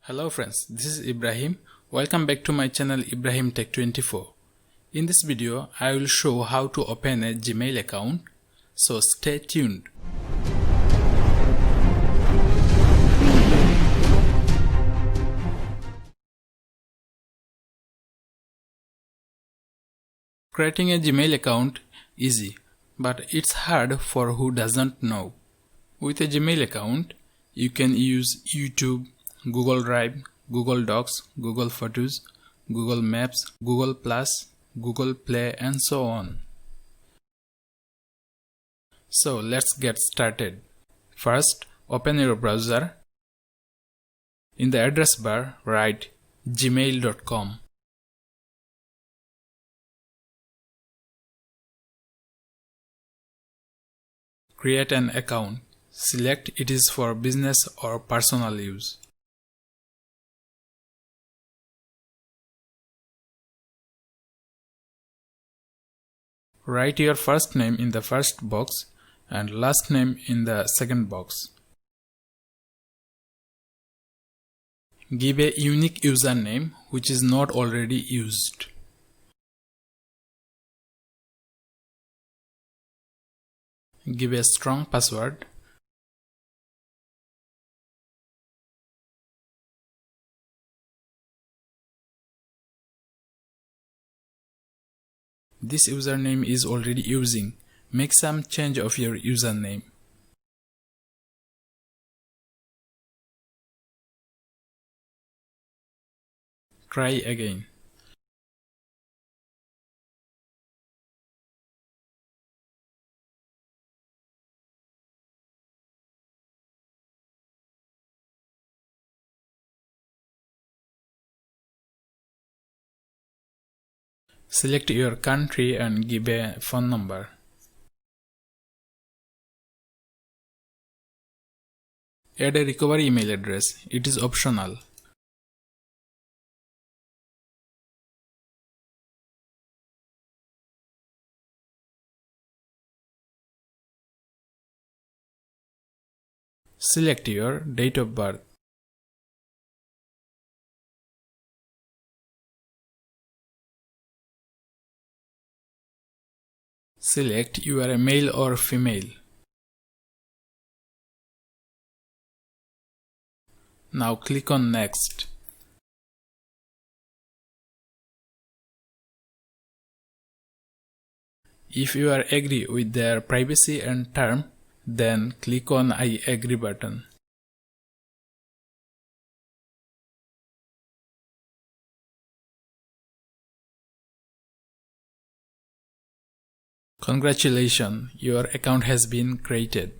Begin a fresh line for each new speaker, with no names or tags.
Hello friends, this is Ibrahim. Welcome back to my channel Ibrahim Tech24. In this video, I will show how to open a Gmail account, so stay tuned. Creating a Gmail account easy, but it's hard for who doesn't know. With a Gmail account, you can use YouTube, Google Drive, Google Docs, Google Photos, Google Maps, Google Plus, Google Play, and so on. So let's get started. First, open your browser. In the address bar, write gmail.com. Create an account. Select it is for business or personal use. Write your first name in the first box and last name in the second box. Give a unique username which is not already used. Give a strong password. This username is already using. Make some change of your username. Try again. Select your country and give a phone number. Add a recovery email address. It is optional. Select your date of birth. Select you are a male or female. Now click on Next. If you are agree with their privacy and term, then click on I agree button. Congratulations, your account has been created.